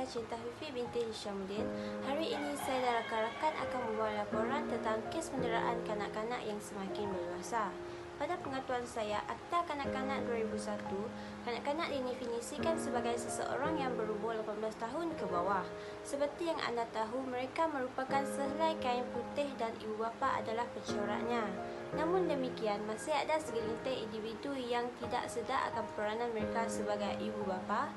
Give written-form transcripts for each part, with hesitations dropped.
Cinta Fifi binti Hishamuddin. Hari ini saya dan rakan-rakan akan membawa laporan tentang kes penderaan kanak-kanak yang semakin berluasa. Pada pengetahuan saya, Akta Kanak-Kanak 2001, kanak-kanak didefinisikan sebagai seseorang yang berumur 18 tahun ke bawah. Seperti yang anda tahu, mereka merupakan sehelai kain putih dan ibu bapa adalah pencoraknya. Namun demikian, masih ada segelintir individu yang tidak sedar akan peranan mereka sebagai ibu bapa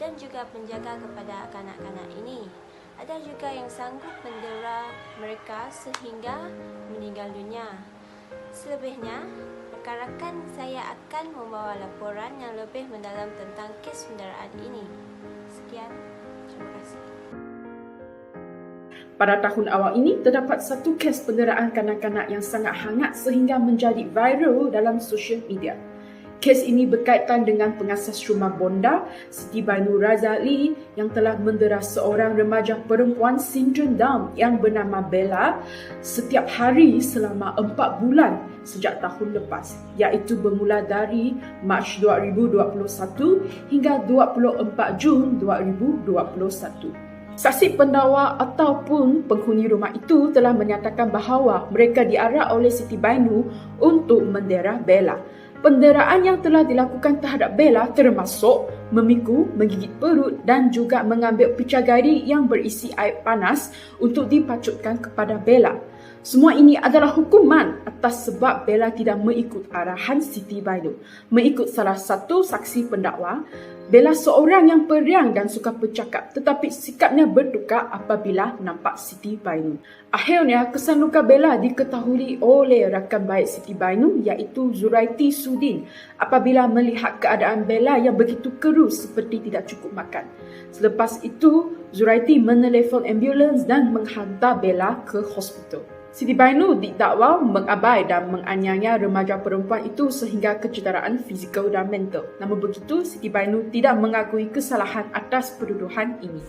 dan juga penjaga kepada kanak-kanak ini. Ada juga yang sanggup mendera mereka sehingga meninggal dunia. Selebihnya, rakan-rakan saya akan membawa laporan yang lebih mendalam tentang kes penderaan ini. Sekian, terima kasih. Pada tahun awal ini, terdapat satu kes penderaan kanak-kanak yang sangat hangat sehingga menjadi viral dalam sosial media. Kes ini berkaitan dengan pengasas rumah bonda Siti Bainu Razali yang telah mendera seorang remaja perempuan sindrom Down yang bernama Bella setiap hari selama 4 bulan sejak tahun lepas, iaitu bermula dari Mac 2021 hingga 24 Jun 2021. Saksi pendakwa ataupun penghuni rumah itu telah menyatakan bahawa mereka diarak oleh Siti Bainu untuk mendera Bella. Penderaan yang telah dilakukan terhadap Bella termasuk memikul, menggigit perut dan juga mengambil pecah gari yang berisi air panas untuk dipacutkan kepada Bella. Semua ini adalah hukuman atas sebab Bella tidak mengikut arahan Siti Bainu. Mengikut salah satu saksi pendakwa, Bella seorang yang periang dan suka bercakap, tetapi sikapnya bertukar apabila nampak Siti Bainu. Akhirnya, kesan luka Bella diketahui oleh rakan baik Siti Bainu iaitu Zuraiti Sudin apabila melihat keadaan Bella yang begitu keruh seperti tidak cukup makan. Selepas itu, Zuraiti menelefon ambulans dan menghantar Bella ke hospital. Siti Bainu didakwa mengabai dan menganiaya remaja perempuan itu sehingga kecederaan fizikal dan mental. Namun begitu, Siti Bainu tidak mengakui kesalahan atas pertuduhan ini.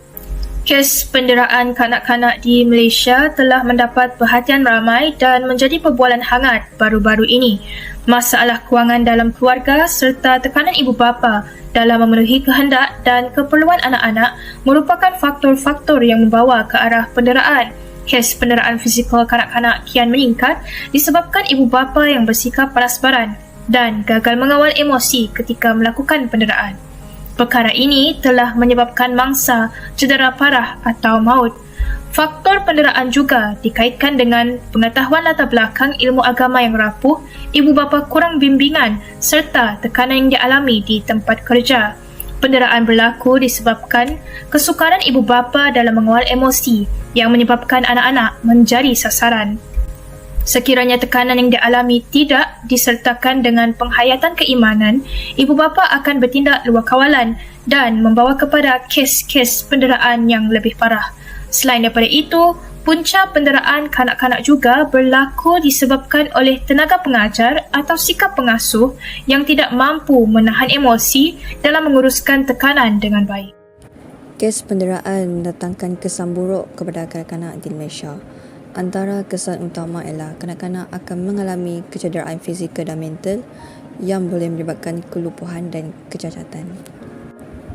Kes penderaan kanak-kanak di Malaysia telah mendapat perhatian ramai dan menjadi perbualan hangat baru-baru ini. Masalah kewangan dalam keluarga serta tekanan ibu bapa dalam memenuhi kehendak dan keperluan anak-anak merupakan faktor-faktor yang membawa ke arah penderaan. Kes penderaan fizikal kanak-kanak kian meningkat disebabkan ibu bapa yang bersikap panas baran dan gagal mengawal emosi ketika melakukan penderaan. Perkara ini telah menyebabkan mangsa cedera parah atau maut. Faktor penderaan juga dikaitkan dengan pengetahuan latar belakang ilmu agama yang rapuh, ibu bapa kurang bimbingan serta tekanan yang dialami di tempat kerja. Penderaan berlaku disebabkan kesukaran ibu bapa dalam mengawal emosi yang menyebabkan anak-anak menjadi sasaran. Sekiranya tekanan yang dialami tidak disertakan dengan penghayatan keimanan, ibu bapa akan bertindak luar kawalan dan membawa kepada kes-kes penderaan yang lebih parah. Selain daripada itu, punca penderaan kanak-kanak juga berlaku disebabkan oleh tenaga pengajar atau sikap pengasuh yang tidak mampu menahan emosi dalam menguruskan tekanan dengan baik. Kes penderaan mendatangkan kesan buruk kepada kanak-kanak di Malaysia. Antara kesan utama ialah kanak-kanak akan mengalami kecederaan fizikal dan mental yang boleh menyebabkan kelumpuhan dan kecacatan.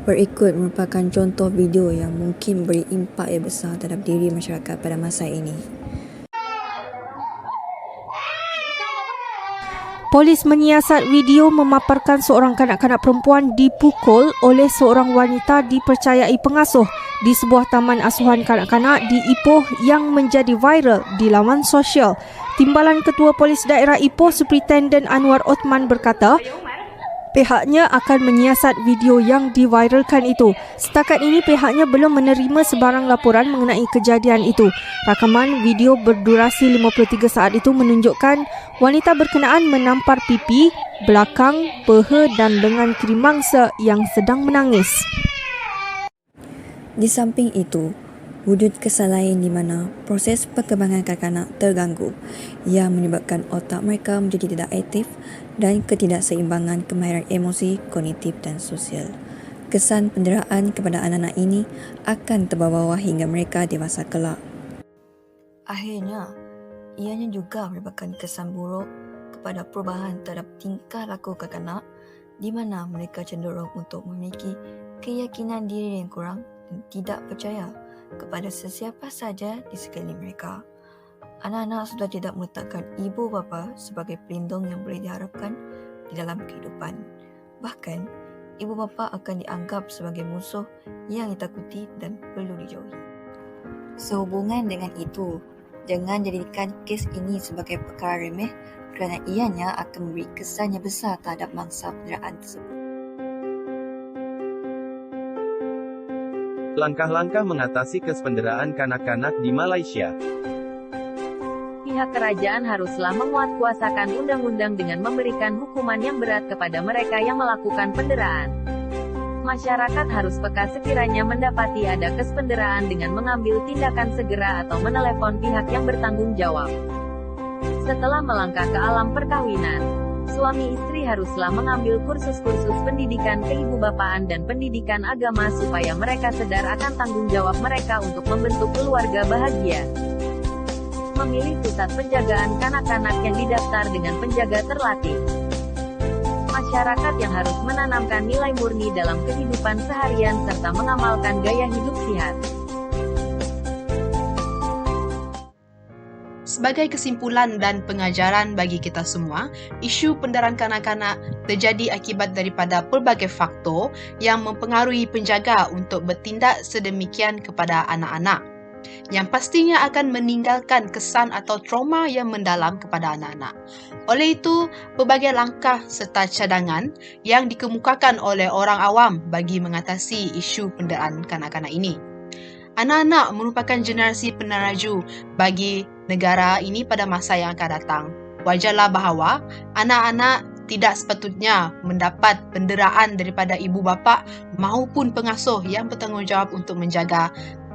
Berikut merupakan contoh video yang mungkin memberi impak yang besar terhadap diri masyarakat pada masa ini. Polis menyiasat video memaparkan seorang kanak-kanak perempuan dipukul oleh seorang wanita dipercayai pengasuh di sebuah taman asuhan kanak-kanak di Ipoh yang menjadi viral di laman sosial. Timbalan Ketua Polis Daerah Ipoh, Superintendent Anwar Othman berkata, pihaknya akan menyiasat video yang diviralkan itu. Setakat ini pihaknya belum menerima sebarang laporan mengenai kejadian itu. Rakaman video berdurasi 53 saat itu menunjukkan wanita berkenaan menampar pipi, belakang, peha dan lengan kiri mangsa yang sedang menangis. Di samping itu, wujud kesan lain di mana proses perkembangan kanak-kanak terganggu yang menyebabkan otak mereka menjadi tidak aktif dan ketidakseimbangan kemahiran emosi, kognitif dan sosial. Kesan penderaan kepada anak-anak ini akan terbawa hingga mereka dewasa kelak. Akhirnya, ianya juga merupakan kesan buruk kepada perubahan terhadap tingkah laku kanak-kanak di mana mereka cenderung untuk memiliki keyakinan diri yang kurang dan tidak percaya kepada sesiapa saja di sekeliling mereka. Anak-anak sudah tidak meletakkan ibu bapa sebagai pelindung yang boleh diharapkan di dalam kehidupan. Bahkan, ibu bapa akan dianggap sebagai musuh yang ditakuti dan perlu dijauhi. Sehubungan dengan itu, jangan jadikan kes ini sebagai perkara remeh kerana ianya akan memberi kesan yang besar terhadap mangsa penderaan tersebut. Langkah-langkah mengatasi kespenderaan kanak-kanak di Malaysia. Pihak kerajaan haruslah menguatkuasakan undang-undang dengan memberikan hukuman yang berat kepada mereka yang melakukan penderaan. Masyarakat harus peka sekiranya mendapati ada kespenderaan dengan mengambil tindakan segera atau menelepon pihak yang bertanggung jawab. Setelah melangkah ke alam perkawinan, suami istri haruslah mengambil kursus-kursus pendidikan keibubapaan dan pendidikan agama supaya mereka sadar akan tanggung jawab mereka untuk membentuk keluarga bahagia. Memilih pusat penjagaan kanak-kanak yang didaftar dengan penjaga terlatih. Masyarakat yang harus menanamkan nilai murni dalam kehidupan seharian serta mengamalkan gaya hidup sehat. Sebagai kesimpulan dan pengajaran bagi kita semua, isu penderaan kanak-kanak terjadi akibat daripada pelbagai faktor yang mempengaruhi penjaga untuk bertindak sedemikian kepada anak-anak, yang pastinya akan meninggalkan kesan atau trauma yang mendalam kepada anak-anak. Oleh itu, pelbagai langkah serta cadangan yang dikemukakan oleh orang awam bagi mengatasi isu penderaan kanak-kanak ini. Anak-anak merupakan generasi peneraju bagi negara ini pada masa yang akan datang. Wajarlah bahawa anak-anak tidak sepatutnya mendapat penderaan daripada ibu bapa maupun pengasuh yang bertanggungjawab untuk menjaga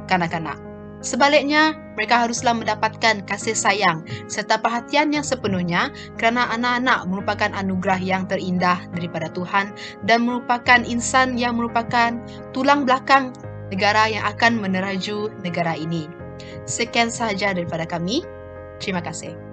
kanak-kanak. Sebaliknya, mereka haruslah mendapatkan kasih sayang serta perhatian yang sepenuhnya kerana anak-anak merupakan anugerah yang terindah daripada Tuhan dan merupakan insan yang merupakan tulang belakang negara yang akan meneraju negara ini. Sekian sahaja daripada kami. Terima kasih.